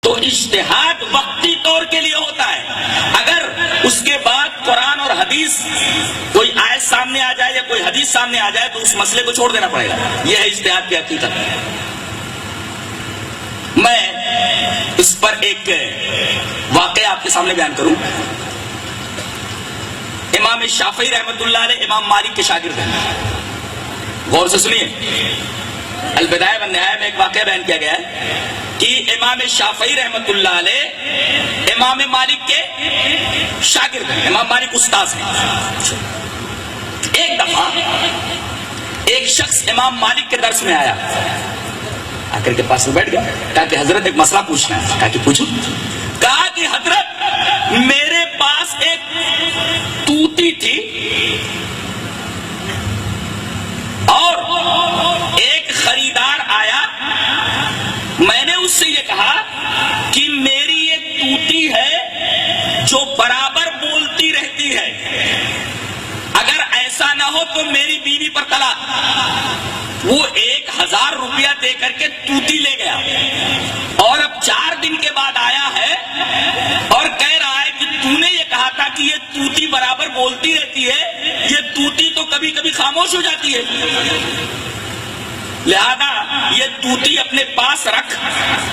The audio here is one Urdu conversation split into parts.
تو اجتہاد وقتی طور کے لیے ہوتا ہے، اگر اس کے بعد قرآن اور حدیث کوئی آیت سامنے آ جائے یا کوئی حدیث سامنے آ جائے تو اس مسئلے کو چھوڑ دینا پڑے گا. یہ ہے اجتہاد کی حقیقت. میں اس پر ایک واقعہ آپ کے سامنے بیان کروں. امام شافعی رحمۃ اللہ علیہ امام مالک کے شاگرد ہیں. غور سے سنیے، البدایہ والنہایہ میں ایک واقعہ بیان کیا گیا ہے کہ امام شافعی رحمۃ اللہ علیہ امام مالک کے شاگرد ہیں. امام مالک استاذ ہیں. ایک دفعہ ایک شخص امام مالک کے درس میں آیا، آ کر کے پاس میں بیٹھ گیا. کہا کہ حضرت ایک مسئلہ پوچھنا ہے. کہا کہ پوچھو. کہا کہ حضرت میرے پاس ایک طوطی تھی اور ایک خریدار آیا. میں نے اس سے یہ کہا کہ میری یہ طوطی ہے جو برابر بولتی رہتی ہے، اگر ایسا نہ ہو تو میری بیوی پر طلاق. وہ 1000 روپیہ دے کر کے طوطی لے گیا اور اب 4 دن کے بعد آیا ہے اور کہہ رہا ہے کہ تو نے یہ کہا تھا کہ یہ طوطی برابر بولتی رہتی ہے، یہ طوطی تو کبھی کبھی خاموش ہو جاتی ہے، لہذا یہ طوطی اپنے پاس رکھ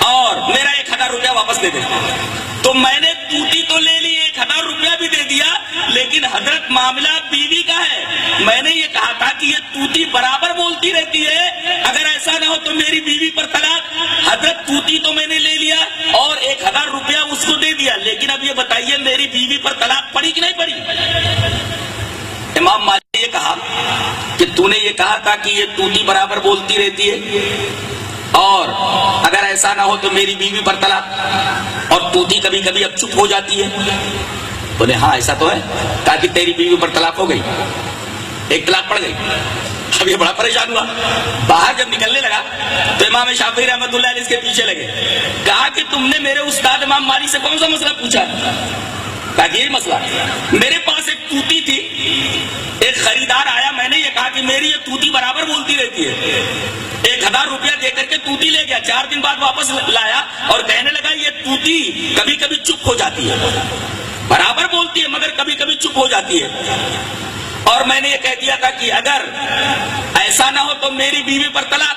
اور میرا 1000 روپیہ واپس دے دے. تو میں نے طوطی تو لے لی، 1000 روپیہ بھی دے دیا، لیکن حضرت معاملہ بیوی کا ہے. میں نے یہ کہا تھا کہ یہ طوطی برابر بولتی رہتی ہے، اگر ایسا نہ ہو تو میری بیوی پر طلاق. حضرت طوطی تو میں نے لے لیا اور 1000 روپیہ اس کو دے دیا، لیکن اب یہ بتائیے میری بیوی پر طلاق پڑی کہ نہیں پڑی؟ امام مالک نے یہ کہا کہ تو نے یہ کہا تھا کہ یہ طوطی برابر بولتی رہتی ہے اور اگر ایسا نہ ہو تو میری بیوی پر طلاق، اور طوطی کبھی کبھی اب چپ ہو جاتی ہے. بولے ہاں ایسا تو ہے. کہا کہ تیری بیوی پر طلاق ہو گئی، ایک طلاق پڑ گئی. اب یہ بڑا پریشان ہوا. باہر جب نکلنے لگا تو امام شافعی رحمۃ اللہ علیہ اس کے پیچھے لگے. کہا کہ تم نے میرے استاد امام مالک سے کون سا مسئلہ پوچھا؟ کہا کہ یہ مسئلہ، میرے پاس ایک طوطی تھی، ایک خریدار آیا، میں نے یہ کہا کہ میری یہ طوطی برابر بولتی رہتی ہے، 1000 روپیہ دے کر کے طوطی لے گیا، 4 دن بعد واپس لایا اور کہنے لگا یہ طوطی کبھی کبھی چپ ہو جاتی ہے، برابر بولتی ہے مگر کبھی کبھی چپ ہو جاتی ہے. اور میں نے یہ کہہ دیا تھا کہ اگر ایسا نہ ہو تو میری بیوی پر طلاق.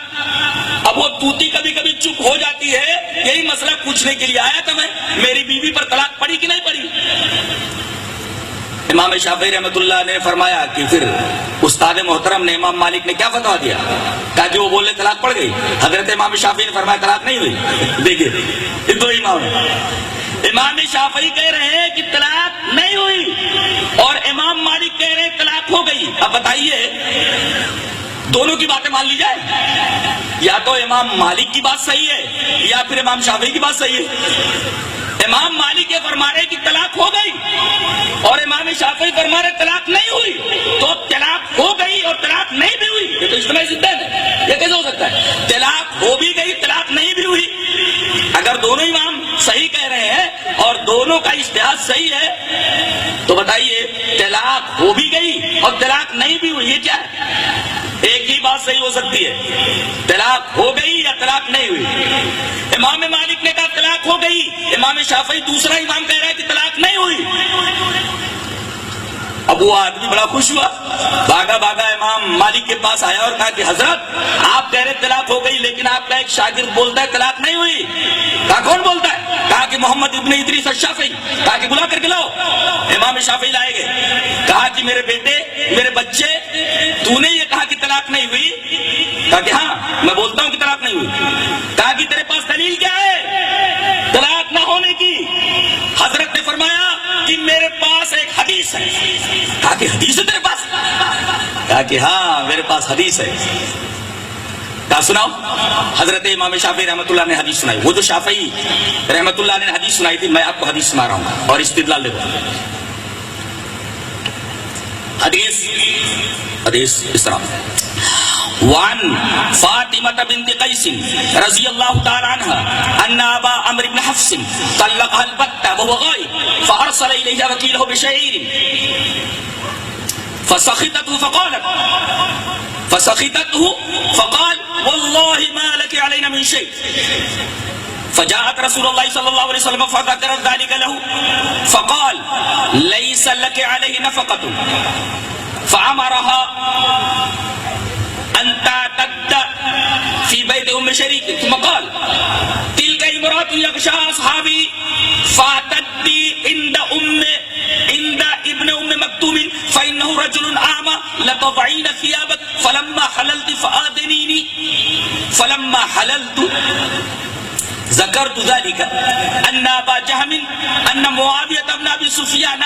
اب وہ طوطی کبھی کبھی چپ ہو جاتی ہے، یہی مسئلہ پوچھنے کے لیے آیا تھا میں، میری بیوی پر طلاق پڑی کہ نہیں پڑی؟ امام شافعی رحمۃ اللہ نے فرمایا کہ پھر استاد محترم نے امام مالک نے کیا فتویٰ دیا؟ کہا کہ وہ بولے طلاق پڑ گئی. حضرت امام شافعی نے فرمایا طلاق نہیں ہوئی. دیکھیے یہ دو امام ہیں. امام شافعی کہہ رہے ہیں کہ طلاق نہیں ہوئی اور امام مالک کہہ رہے ہیں طلاق ہو گئی. اب بتائیے دونوں کی باتیں مان لی جائے؟ یا تو امام مالک کی بات صحیح ہے یا پھر امام شافعی کی بات صحیح ہے. امام مالک یہ فرما رہے کہ طلاق ہو گئی اور امام شافعی فرما رہے طلاق نہیں ہوئی. تو طلاق ہو گئی اور طلاق نہیں بھی ہوئی، یہ تو اجتماعی ضدین ہے. یہ کیسے ہو سکتا ہے؟ طلاق ہو بھی گئی، طلاق نہیں بھی ہوئی. اگر دونوں امام صحیح کہہ رہے ہیں اور دونوں کا اجتہاد صحیح ہے تو بتائیے طلاق ہو بھی گئی اور طلاق نہیں بھی ہوئی، یہ کیا ہے؟ ایک ہی بات صحیح ہو سکتی ہے، طلاق ہو گئی یا طلاق نہیں ہوئی. امام مالک نے کہا طلاق ہو گئی، امام شافعی دوسرا امام کہہ رہا ہے کہ طلاق نہیں ہوئی. اب وہ آدمی بڑا خوش ہوا، بھاگا بھاگا امام مالک کے پاس آیا اور کہا کہ حضرت آپ کہہ رہے طلاق ہو گئی لیکن آپ کا ایک شاگرد بولتا ہے طلاق نہیں ہوئی. کہا کون بولتا ہے؟ کہا کہ محمد ابن ادریس الشافعی. کہا کہ بلا کر کے لاؤ. امام شافعی لائے گئے. کہا کہ میرے بیٹے، میرے بچے، تو نے یہ کہا کہ طلاق نہیں ہوئی؟ کہا کہ ہاں میں بولتا ہوں کہ طلاق نہیں ہوئی. کہا کہ تیرے پاس دلیل کیا ہے طلاق نہ ہونے کی؟ حضرت نے فرمایا کہ میرے پاس ایک حدیث ہے. کہا کہ حدیث ہے تیرے پاس؟ کہا کہ ہاں میرے پاس حدیث ہے. کہا سناؤ. حضرت امام شافعی رحمۃ اللہ نے حدیث سنائی. وہ جو شافعی رحمۃ اللہ نے حدیث سنائی تھی میں آپ کو حدیث سنا رہا ہوں اور استدلال دے دوں. حدیث اس طرح وعن فاطمة بنت قيس رضي الله تعالى عنها أن أبا عمرو بن حفص طلقها البتة وهو غائب فأرسل إليها وكيله بشعير فسخطته فقال والله ما لك علينا من شيء. فجاءت رسول اللہ صلی اللہ علیہ وسلم فذكرت ذلك له فقال ليس لك عليه نفقة فأمرها أن تعتد في بيت أم شريك ثم قال تلك امرأة يغشى أصحابي فاعتدي عند ابن أم مكتوم فإنه رجل أعمى لتضعين ثيابك فلما حللت فآذنيني فلما حللت ذكرت ذلك أن أبا جهم أن معاوية بن أبي سفيان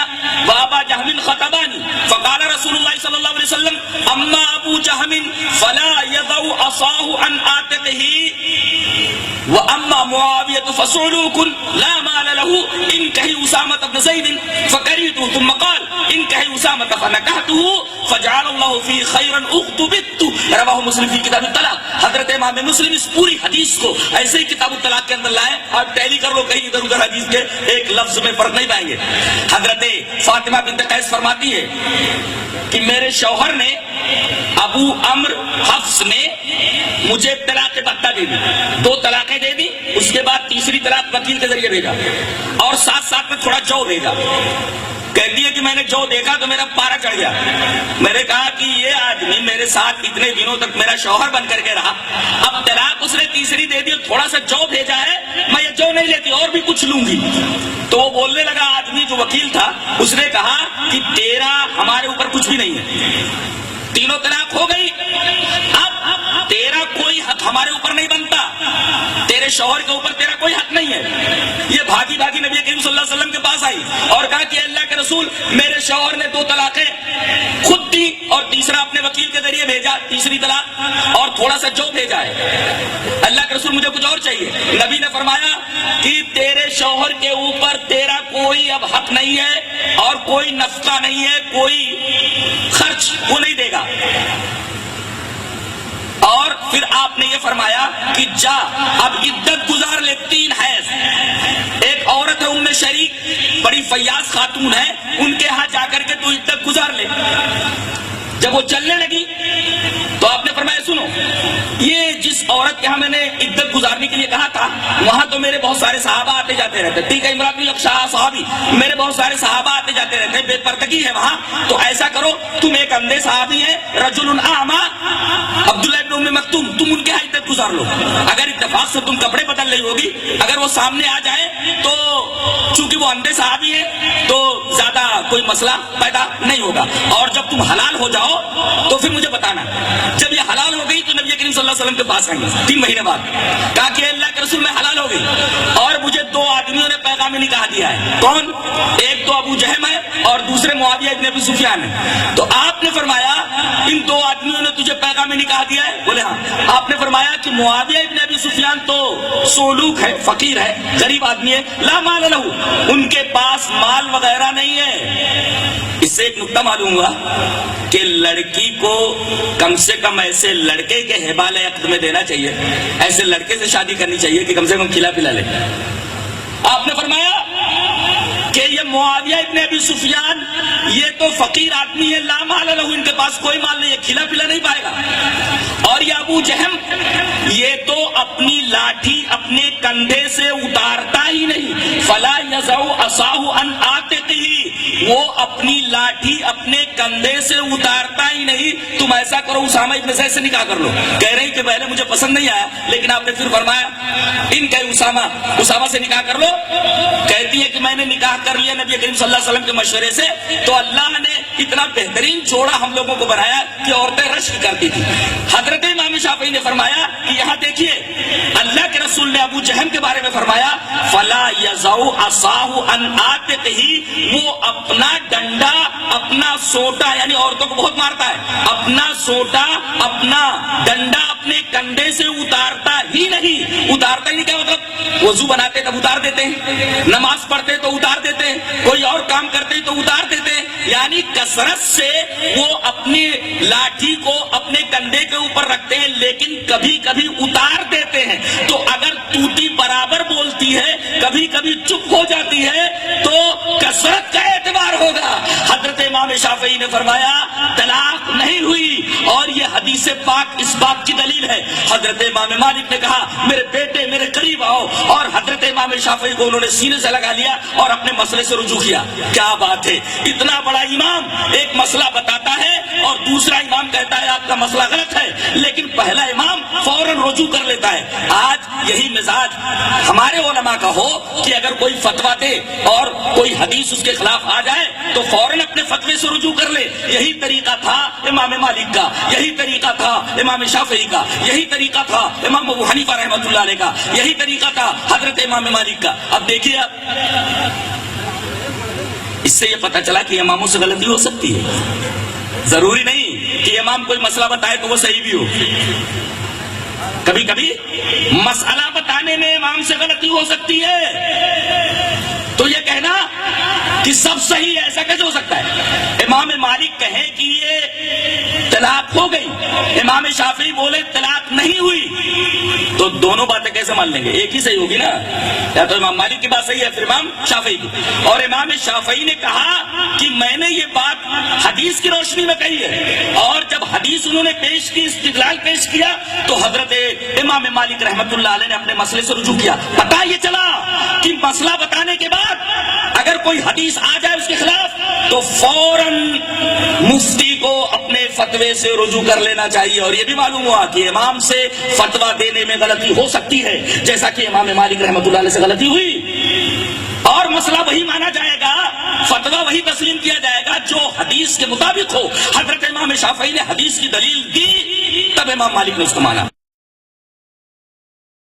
وأبا جهم خطباني فقال رسول الله صلى الله عليه وسلم أما أبو جهم فلا يضع عصاه عن عاتقه وأما معاوية فصعلوك لا مال له انكحي أسامة بن زيد فكرهته ثم قال انكحي أسامة فنكحته فجعل الله فيه خيرا اغتبت رواه مسلم فی کتاب الطلاق. حضرت امام مسلم اس پوری حدیث کو ایسے ہی کتاب الطلاق کے اندر لائے. آپ ٹیلی کر لو کہیں ادھر ادھر حدیث کے ایک لفظ میں فرق نہیں پائیں گے. حضرت فاطمہ بنت قیس فرماتی ہے کہ میرے شوہر نے ابو عمر حفص نے مجھے طلاق بتہ دے دی, 2 طلاقیں دے دی, اس کے بعد تیسری طلاق وکیل کے ذریعے بھیجا اور ساتھ ساتھ میں تھوڑا جو بھیجا. کہتی ہے کہ میں نے جو دیکھا تو میرا پارا چڑھ گیا. میں نے کہا کہ یہ آدمی میرے ساتھ اتنے دنوں تک میرا شوہر بن کر کے رہا, اب طلاق اس نے تیسری دے دی, تھوڑا سا جو بھیجا ہے, میں یہ جو نہیں لیتی اور بھی کچھ لوں گی. تو وہ بولنے لگا, آدمی جو وکیل تھا اس نے کہا کہ تیرا ہمارے اوپر کچھ بھی نہیں ہے, تینوں طلاق ہو گئی, اب تیرا کوئی حق ہمارے اوپر نہیں بنتا, تیرے شوہر کے اوپر تیرا کوئی حق نہیں ہے. یہ بھاگی بھاگی نبی کریم صلی اللہ علیہ وسلم کے پاس آئی اور کہا کہ اللہ کے رسول میرے شوہر نے 2 طلاقیں خود دی اور تیسرا اپنے وکیل کے ذریعے بھیجا, تیسری طلاق, اور تھوڑا سا جو بھیجا ہے. اللہ کے رسول مجھے کچھ اور چاہیے. نبی نے فرمایا کہ تیرے شوہر کے اوپر تیرا کوئی اب حق نہیں ہے اور کوئی نفقہ نہیں ہے, کوئی خرچ وہ نہیں دے گا. اور پھر آپ نے یہ فرمایا کہ جا اب عدت گزار لے 3 حیض. ایک عورت ہے ام شریک, بڑی فیاض خاتون ہے, ان کے ہاں جا کر کے تو عدت گزار لے. جب وہ چلنے لگی تو آپ نے فرمایا سنو, یہ جس عورت کے ہاں میں نے عدت گزارنے کے لیے کہا تھا وہاں تو میرے بہت سارے صحابہ آتے جاتے رہتے, ٹھیک ہے عمران بن یقشا صحابی, میرے بہت سارے صحابہ آتے جاتے رہتے, بے پردگی ہے وہاں, تو ایسا کرو تم ایک اندھے صحابی ہے رجل اعمی عبداللہ ابن ام مکتوم, تم ان کے ہاں عدت گزار لو. اگر اتفاق سے تم کپڑے بدل رہی ہوگی, اگر وہ سامنے آ جائے تو چونکہ وہ اندھے صحابی ہے تو زیادہ کوئی مسئلہ پیدا نہیں ہوگا, اور جب تم حلال ہو جاؤ تو پھر مجھے بتانا. جب یہ حلال ہو گئی تو نبی کریم صلی اللہ علیہ وسلم کے پاس آئیں گے 3 مہینے بعد, کہا کہ اللہ کے رسول میں حلال ہو گئی اور مجھے 2 آدمیوں نے پیغام نکاح دیا ہے. کون؟ ایک تو ابو جہم ہے اور دوسرے معاویہ ابن ابی سفیان ہے. تو آپ نے فرمایا ان 2 آدمیوں نے تجھے پیغام نکاح دیا ہے؟ بولے ہاں. آپ نے فرمایا کہ معاویہ ابن ابی سفیان تو سولوک ہے, فقیر ہے, غریب آدمی ہے, لا مال لہو, ان کے پاس مال وغیرہ نہیں ہے. اس سے ایک نکتہ معلوم ہوا کہ لڑکی کو کم سے کم ایسے لڑکے کے حبال عقد میں دینا چاہیے, ایسے لڑکے سے شادی کرنی چاہیے کہ کم سے کم کھلا پلا لے. آپ نے فرمایا کہ یہ معاویہ ابن ابی سفیان یہ تو فقیر آدمی ہے, لا مال لہو, ان کے پاس کوئی مال نہیں ہے, کھلا پلا نہیں پائے گا. اور یہ ابو جہم یہ تو اپنی لاٹھی اپنے کندھے سے اتارتا ہی نہیں, فلا یضع عصاہ عن عاتقہ, وہ اپنی لاٹھی اپنے کندھے سے اتارتا ہی نہیں. تم ایسا کرو اسامہ ابن زید سے نکاح کر لو. کہہ رہی کہ پہلے مجھے پسند نہیں آیا, لیکن آپ نے پھر فرمایا ان کہ اسامہ سے نکاح کر لو. کہتی ہے کہ میں نے نکاح کر لیا نبی کریم صلی اللہ علیہ وسلم کے مشورے سے, تو اللہ نے اتنا بہترین جوڑا ہم لوگوں کو بنایا کہ عورتیں رشک کرتی تھی. حضرت امام شافعی نے فرمایا کہ یہاں دیکھیے اللہ کے رسول نے ابو جہم کے بارے میں فرمایا فلا یضع عصاہ عن عاتقہ, وہ اپنا ڈنڈا اپنا سوٹا, یعنی عورتوں کو بہت مارتا ہے, اپنا سوٹا اپنا ڈنڈا اپنے کندھے سے اتارتا ہی نہیں. اتارتا ہی نہیں کیا مطلب؟ وضو بناتے تب اتار دیتے ہیں, نماز پڑھتے تو اتار دیتے ہیں, کوئی اور کام کرتے تو اتار دیتے ہیں, یعنی کثرت سے وہ اپنی لاٹھی کو اپنے کندھے کے اوپر رکھتے ہیں لیکن کبھی کبھی اتار دیتے ہیں. تو اگر ٹوٹی برابر بولتی ہے, کبھی کبھی چپ ہو جاتی ہے, تو کثرت کا اعتبار ہوگا. حضرت امام شافعی نے فرمایا طلاق نہیں ہوئی, اور یہ حدیث پاک اس بات کی دلیل ہے. حضرت امام مالک نے کہا میرے بیٹے میرے قریب قریب آؤ, اور حضرت امام شافعی کو انہوں نے سینے سے لگا لیا اور اپنے مسئلے سے رجوع کیا. کیا بات ہے, اتنا بڑا امام ایک مسئلہ بتاتا ہے اور دوسرا امام کہتا ہے آپ کا مسئلہ غلط ہے, لیکن پہلا امام فوراً رجوع کر لیتا ہے. آج یہی مزاج ہمارے علماء کا ہو کہ اگر کوئی فتویٰ دے اور کوئی حدیث اس کے خلاف آ جائے تو فوراً اپنے فتوے سے رجوع کر لے. یہی طریقہ تھا امام مالک کا, یہی طریقہ تھا امام شافعی کا, یہی طریقہ تھا امام ابو حنیفہ رحمۃ اللہ علیہ کا, یہی طریقہ تھا حضرت امام مالک کا. اب دیکھیے, اس سے یہ پتہ چلا کہ اماموں سے غلطی ہو سکتی ہے. ضروری نہیں کہ امام کوئی مسئلہ بتائے تو وہ صحیح بھی ہو. کبھی کبھی مسئلہ بتانے میں امام سے غلطی ہو سکتی ہے, تو یہ کہنا کہ سب صحیح ہے ایسا کیسے ہو سکتا ہے؟ امام مالک کہے کہ یہ طلاق ہو گئی, امام شافعی بولے طلاق نہیں ہوئی, تو دونوں باتیں کیسے مان لیں گے؟ ایک ہی صحیح ہوگی نا, یا تو امام مالک کی بات صحیح ہے پھر امام شافعی کی. اور امام شافعی نے کہا کہ میں نے یہ بات حدیث کی روشنی میں کہی ہے, اور جب حدیث انہوں نے پیش کی, استدلال پیش کیا, تو حضرت امام مالک رحمت اللہ علیہ نے اپنے مسئلے سے رجوع کیا. پتہ یہ چلا کہ مسئلہ بتانے کے بعد اگر کوئی حدیث آ جائے اس کے خلاف تو فوراً مفتی کو اپنے فتوے سے رجوع کر لینا چاہیے. اور یہ بھی معلوم ہوا کہ امام سے فتویٰ دینے میں غلطی ہو سکتی ہے, جیسا کہ امام مالک رحمت اللہ علیہ سے غلطی ہوئی, اور مسئلہ وہی مانا جائے گا, فتویٰ وہی تسلیم کیا جائے گا جو حدیث کے مطابق ہو. حضرت امام شافعی نے حدیث کی دلیل دی, تب امام مالک نے اس کو مانا.